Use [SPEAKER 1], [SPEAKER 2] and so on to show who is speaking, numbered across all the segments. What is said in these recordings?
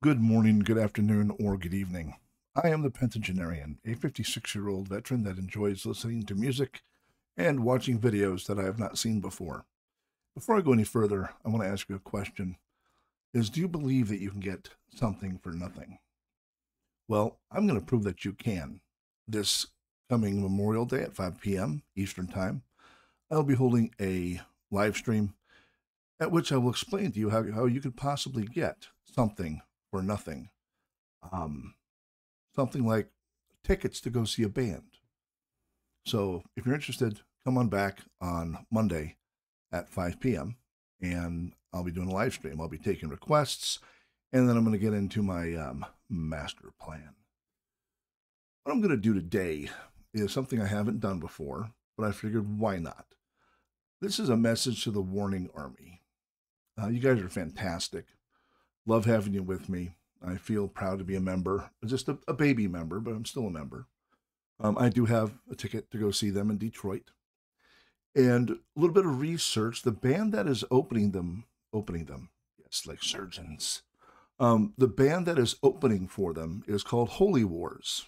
[SPEAKER 1] Good morning, good afternoon, or good evening. I am the Pentagenarian, a 56-year-old veteran that enjoys listening to music and watching videos that I have not seen before. Before I go any further, I want to ask you a question. Do you believe that you can get something for nothing? Well, I'm going to prove that you can. This coming Memorial Day at 5 p.m. Eastern Time, I'll be holding a live stream at which I will explain to you how you could possibly get something for nothing. Something like tickets to go see a band. So if you're interested, come on back on Monday at 5 p.m. and I'll be doing a live stream. I'll be taking requests, and then I'm going to get into my master plan. What I'm going to do today is something I haven't done before, but I figured why not? This is a message to the Warning Army. You guys are fantastic. Love having you with me. I feel proud to be a member. Just a baby member, but I'm still a member. I do have a ticket to go see them in Detroit. And a little bit of research, the band that is opening them, yes, like surgeons. The band that is opening for them is called Holy Wars.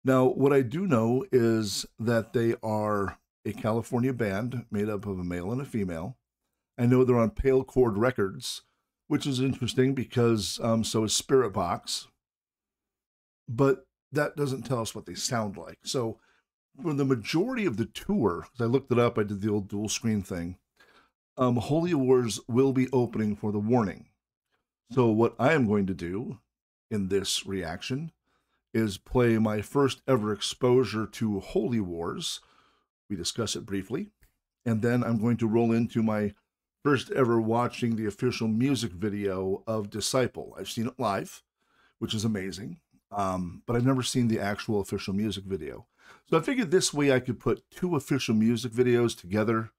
[SPEAKER 1] Now, what I do know is that they are a California band made up of a male and a female. I know they're on Pale Chord Records, which is interesting because so is Spirit Box. But that doesn't tell us what they sound like. So for the majority of the tour, as I looked it up, I did the old dual screen thing, Holy Wars will be opening for The Warning. So what I am going to do in this reaction is play my first ever exposure to Holy Wars. We discuss it briefly. And then I'm going to roll into my first ever watching the official music video of Disciple. I've seen it live, which is amazing. But I've never seen the actual official music video. So I figured this way I could put two official music videos together.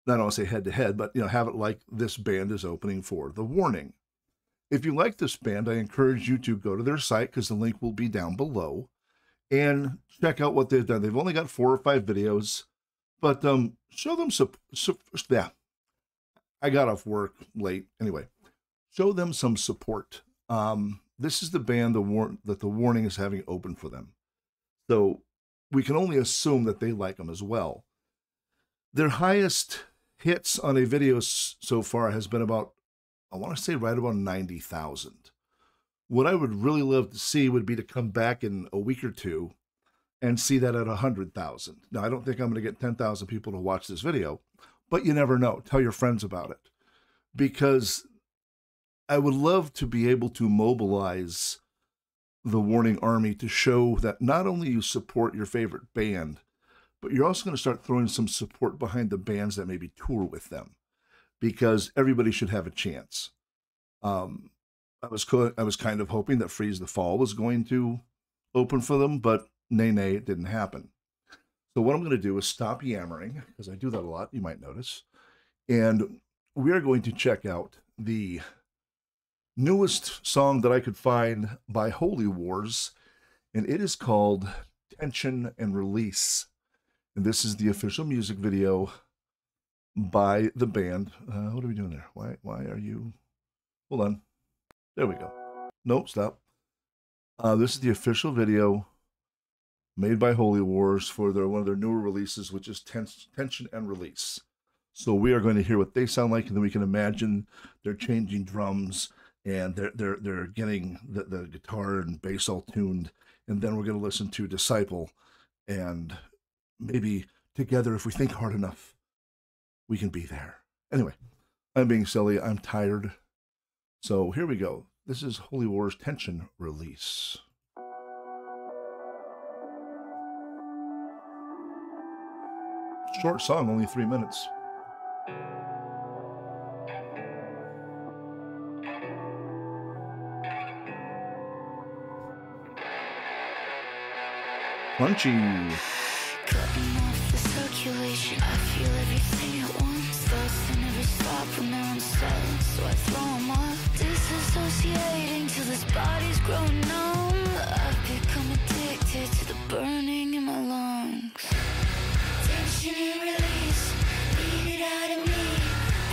[SPEAKER 1] I don't want to say head to head, but have it like this band is opening for The Warning. If you like this band, I encourage you to go to their site because the link will be down below and check out what they've done. They've only got 4 or 5 videos, but show them yeah. I got off work late. Anyway, show them some support. This is the band that The Warning is having open for them. So we can only assume that they like them as well. Their highest hits on a video so far has been about, I want to say right about 90,000. What I would really love to see would be to come back in a week or two and see that at 100,000. Now, I don't think I'm going to get 10,000 people to watch this video, but you never know. Tell your friends about it. Because I would love to be able to mobilize the Warning Army to show that not only you support your favorite band, but you're also going to start throwing some support behind the bands that maybe tour with them. Because everybody should have a chance. I was kind of hoping that Freeze the Fall was going to open for them, but nay, it didn't happen. So what I'm going to do is stop yammering, because I do that a lot, you might notice. And we are going to check out the newest song that I could find by Holy Wars, and it is called Tension and Release. And this is the official music video by the band. What are we doing there? Why are you? Hold on. There we go. Nope, stop. This is the official video made by Holy Wars for one of their newer releases, which is Tension and Release. So we are going to hear what they sound like, and then we can imagine they're changing drums and they're getting the guitar and bass all tuned, and then we're going to listen to Disciple, and maybe together, if we think hard enough, we can be there. Anyway, I'm being silly. I'm tired. So here we go. This is Holy Wars Tension Release. Short song, only 3 minutes. Punchy.
[SPEAKER 2] Cutting off the circulation, I feel everything at once. Thoughts that never stop when they're in silence, so I throw them off. Disassociating till this body's growing numb. I've become addicted to the burning in my lungs. Tension and release, bleed it out of me.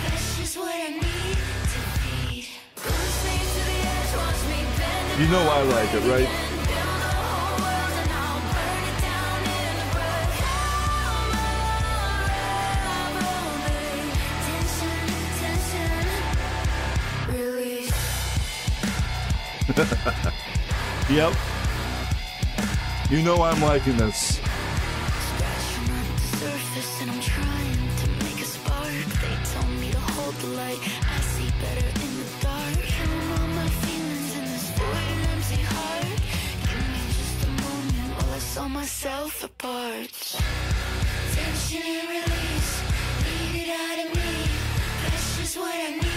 [SPEAKER 2] Pressure's what I need to feed. Push me to the edge, watch me
[SPEAKER 1] You know I like it, right? Yep. You know I'm liking this.
[SPEAKER 2] Scratching at the surface and I'm trying to make a spark. They told me to hold the light. I see better in the dark. Killing all my feelings in this void and empty heart. Give me just a moment while I saw myself apart. Tension and release, bleed it out of me. Pressure's what I need to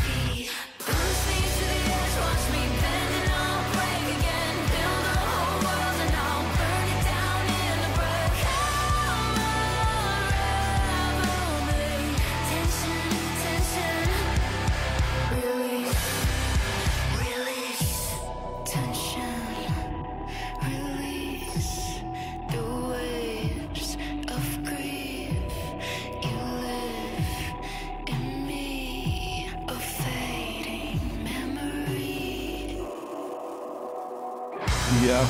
[SPEAKER 2] feed. Push me to the edge, watch me bend and I'll break again. Build a whole world and I'll burn it down in the breath. Come unravel me. Tension, tension, release, release. Tension, release. The waves of grief. You live in me, a fading memory.
[SPEAKER 1] Yeah.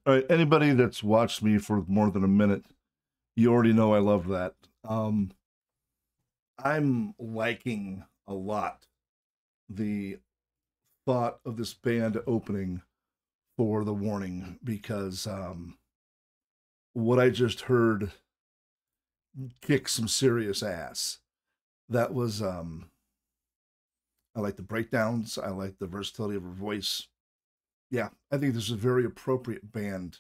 [SPEAKER 1] All right, anybody that's watched me for more than a minute, you already know I love that. I'm liking a lot the thought of this band opening for The Warning because what I just heard kicked some serious ass. That was I like the breakdowns, I like the versatility of her voice. Yeah, I think this is a very appropriate band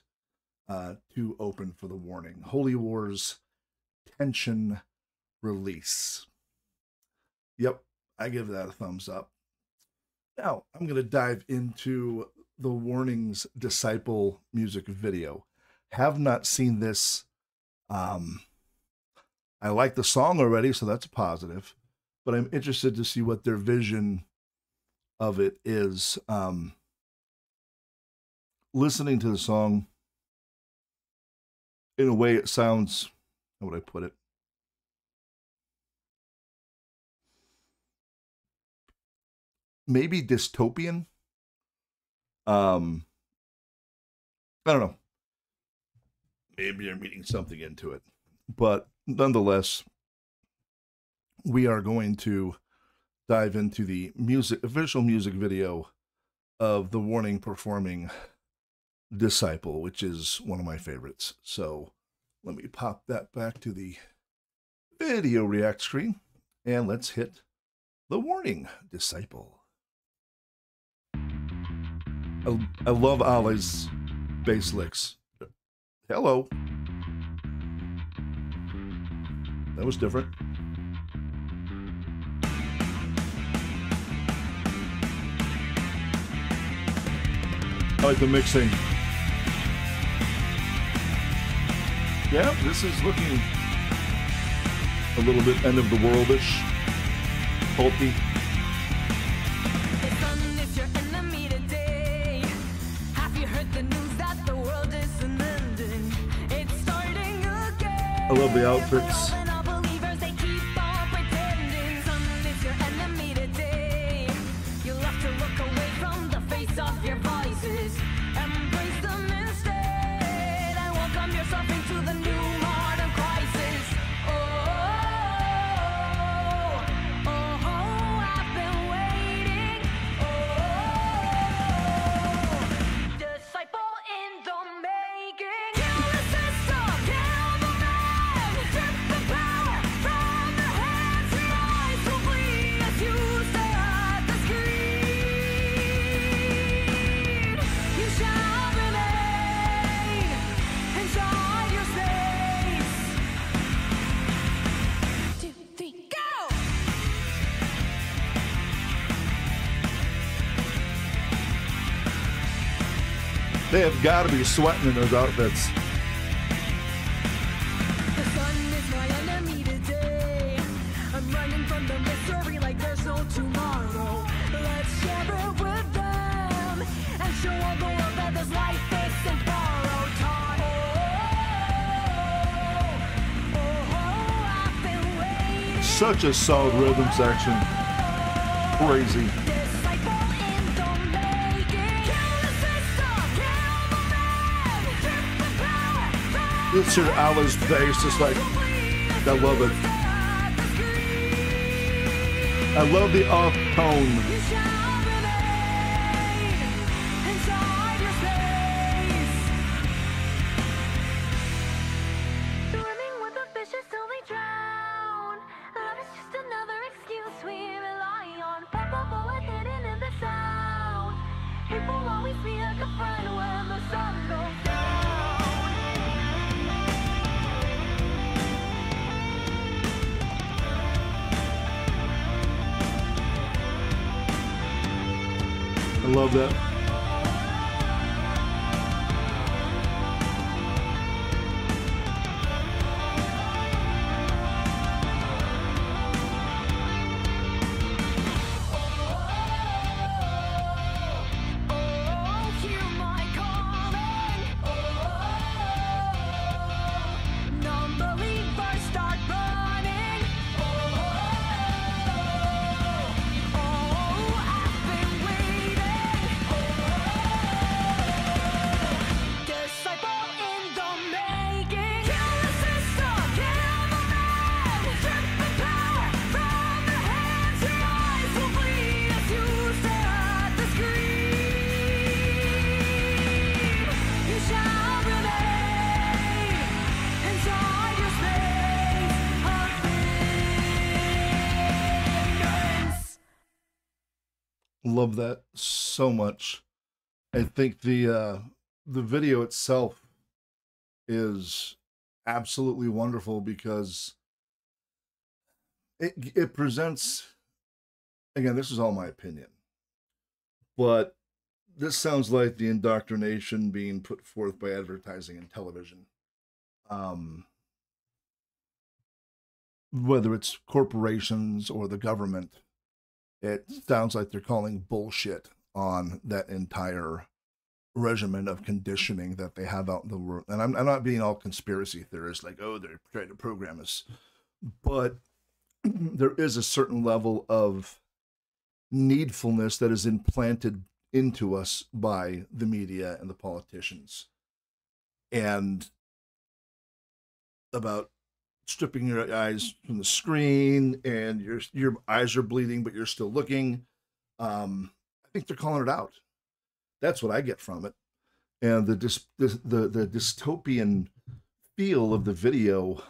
[SPEAKER 1] to open for The Warning. Holy War's Tension Release. Yep, I give that a thumbs up. Now, I'm going to dive into The Warning's Disciple music video. Have not seen this. I like the song already, so that's a positive. But I'm interested to see what their vision of it is. Listening to the song, in a way, it sounds, how would I put it? Maybe dystopian. I don't know. Maybe I'm reading something into it. But nonetheless, we are going to dive into the official music video of The Warning performing Disciple, which is one of my favorites. So let me pop that back to the video react screen and let's hit The Warning Disciple. I love Ali's bass licks. Hello. That was different. I like the mixing. Yeah, this is looking a little bit end of the world-ish, pulpy. I love the outfits. They have got to be sweating in those outfits.
[SPEAKER 3] The sun is my enemy today. I'm running from the misery like there's no tomorrow. Let's share it with them and show all the world that this life isn't borrowed time. I've been waiting.
[SPEAKER 1] Such a solid rhythm section. Crazy.
[SPEAKER 3] Disciple in the making. Kill the system, kill the man. Strip the power from
[SPEAKER 1] It's your Allah's face, just like, I love it. I love the off tone.
[SPEAKER 3] You shall remain inside your space. Swimming with the fishes till they drown. Love is just another excuse we rely on. Purple bullet hidden in the sound. It will always be a good friend when the sun goes down.
[SPEAKER 1] I love that.
[SPEAKER 3] Oh, hear my calling. Non-believers start running. I've been waiting. Disciple in the making. Kill the system, kill the man. Strip the power from the hands. Your eyes will bleed as you stare at the screen. You shall remain inside your space of ignorance.
[SPEAKER 1] Love that so much. I think the video itself is absolutely wonderful because it presents, again, this is all my opinion, but this sounds like the indoctrination being put forth by advertising and television. Whether it's corporations or the government, it sounds like they're calling bullshit on that entire regimen of conditioning that they have out in the world. And I'm not being all conspiracy theorist, like, oh, they're trying to program us. But there is a certain level of needfulness that is implanted into us by the media and the politicians. And about stripping your eyes from the screen and your eyes are bleeding, but you're still looking. I think they're calling it out. That's what I get from it. And the dystopian feel of the video,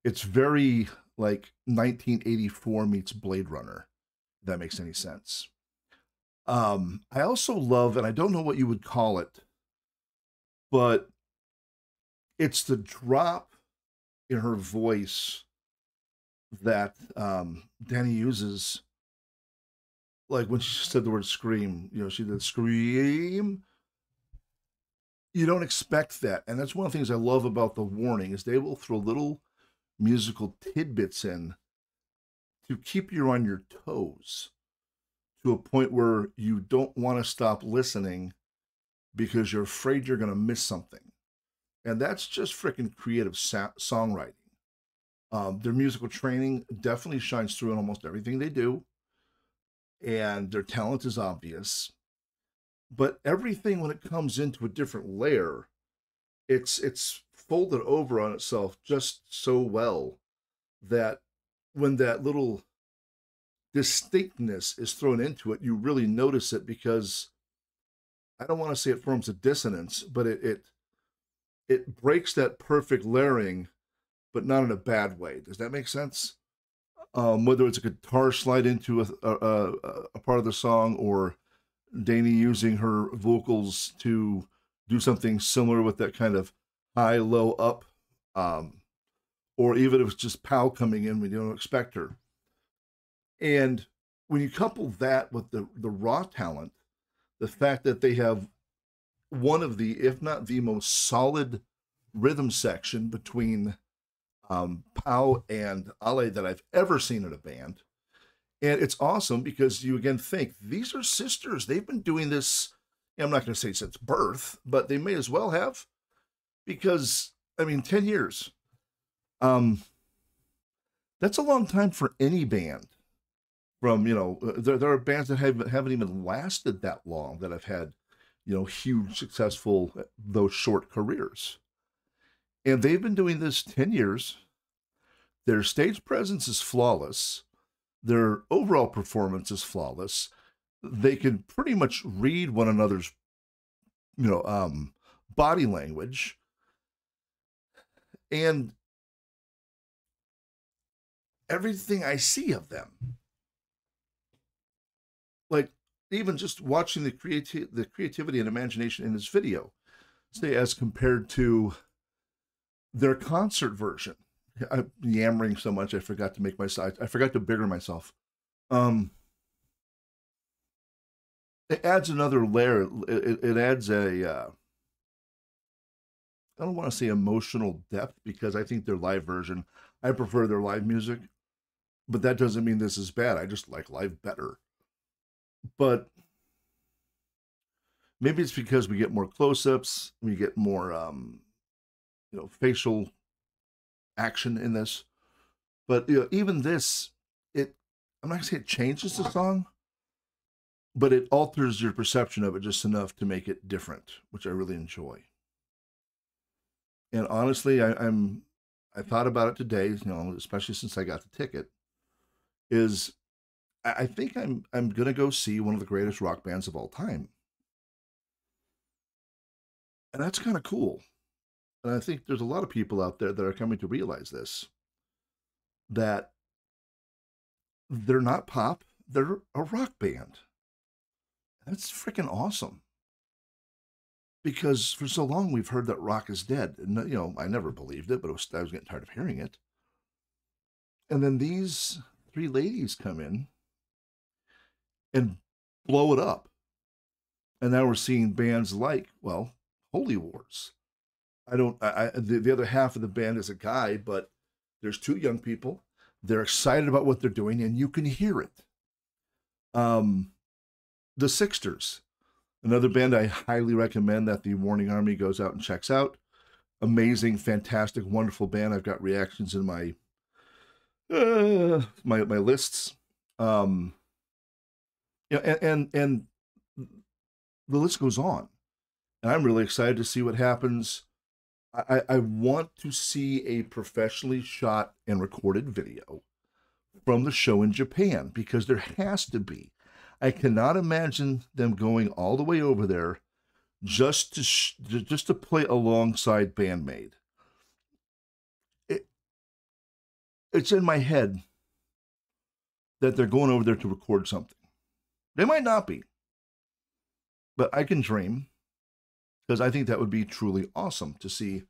[SPEAKER 1] it's very like 1984 meets Blade Runner, if that makes any sense. I also love, and I don't know what you would call it, but it's the drop in her voice that Danny uses, like when she said the word scream, she did scream. You don't expect that. And that's one of the things I love about the warning is they will throw little musical tidbits in to keep you on your toes to a point where you don't want to stop listening because you're afraid you're going to miss something. And that's just freaking creative songwriting. Their musical training definitely shines through in almost everything they do. And their talent is obvious. But everything, when it comes into a different layer, it's folded over on itself just so well that when that little distinctness is thrown into it, you really notice it, because I don't want to say it forms a dissonance, but it breaks that perfect layering, but not in a bad way. Does that make sense? Whether it's a guitar slide into a part of the song, or Danny using her vocals to do something similar with that kind of high, low, up, or even if it's just Pow coming in when you don't expect her. And when you couple that with the raw talent, the fact that they have one of the, if not the most solid rhythm section between Pau and Ale that I've ever seen in a band. And it's awesome because you again think these are sisters. They've been doing this, I'm not going to say since birth, but they may as well have, because, I mean, 10 years. That's a long time for any band. From, there are bands that haven't even lasted that long that have had, huge, successful, those short careers. And they've been doing this 10 years. Their stage presence is flawless. Their overall performance is flawless. They can pretty much read one another's, body language. And everything I see of them, like even just watching the creativity and imagination in this video, say as compared to their concert version. I'm yammering so much I forgot to make my sides. I forgot to bigger myself. It adds another layer. It adds a I don't want to say emotional depth, because I think their live version, I prefer their live music, but that doesn't mean this is bad. I just like live better. But maybe it's because we get more close-ups, we get more facial action in this. But even this, I'm not gonna say it changes the song, but it alters your perception of it just enough to make it different, which I really enjoy. And honestly, I thought about it today, especially since I got the ticket, is I think I'm gonna go see one of the greatest rock bands of all time. And that's kind of cool. And I think there's a lot of people out there that are coming to realize this, that they're not pop, they're a rock band. That's freaking awesome. Because for so long we've heard that rock is dead. And, I never believed it, but I was getting tired of hearing it. And then these three ladies come in and blow it up. And now we're seeing bands like, well, Holy Wars. The other half of the band is a guy, but there's two young people. They're excited about what they're doing, and you can hear it. The Sixters, another band I highly recommend that the Warning Army goes out and checks out. Amazing, fantastic, wonderful band. I've got reactions in my my lists. And the list goes on. And I'm really excited to see what happens. I want to see a professionally shot and recorded video from the show in Japan, because there has to be. I cannot imagine them going all the way over there just to play alongside Bandmate. It's in my head that they're going over there to record something. They might not be, but I can dream, because I think that would be truly awesome to see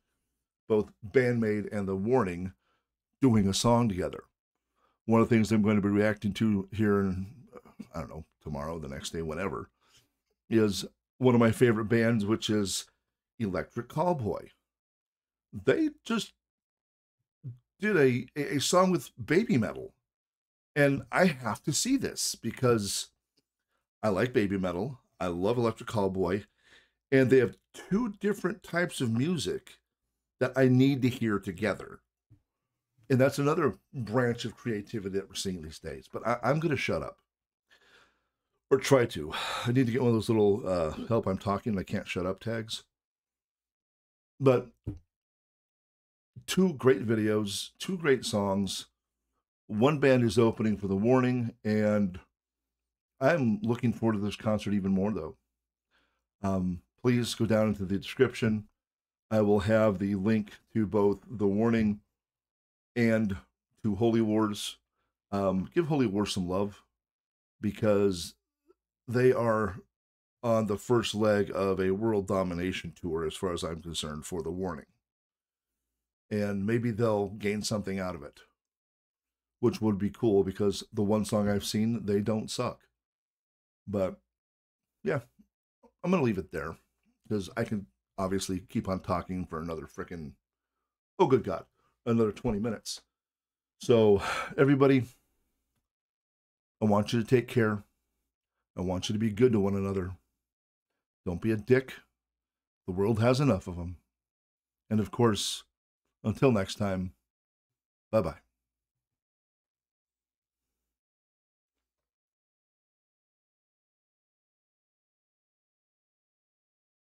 [SPEAKER 1] both Bandmate and The Warning doing a song together. One of the things I'm going to be reacting to here in, I don't know, tomorrow, the next day, whenever, is one of my favorite bands, which is Electric Callboy. They just did a song with Baby Metal. And I have to see this because I like Baby Metal. I love Electric Callboy. And they have two different types of music that I need to hear together. And that's another branch of creativity that we're seeing these days. But I'm going to shut up. Or try to. I need to get one of those little help I'm talking, I can't shut up tags. But two great videos, two great songs. One band is opening for The Warning, and I'm looking forward to this concert even more, though. Please go down into the description. I will have the link to both The Warning and to Holy Wars. Give Holy Wars some love, because they are on the first leg of a world domination tour, as far as I'm concerned, for The Warning. And maybe they'll gain something out of it, which would be cool, because the one song I've seen, they don't suck. But yeah, I'm going to leave it there. because I can obviously keep on talking for another frickin', oh good God, another 20 minutes. So everybody, I want you to take care. I want you to be good to one another. Don't be a dick. The world has enough of them. And of course, until next time, bye-bye.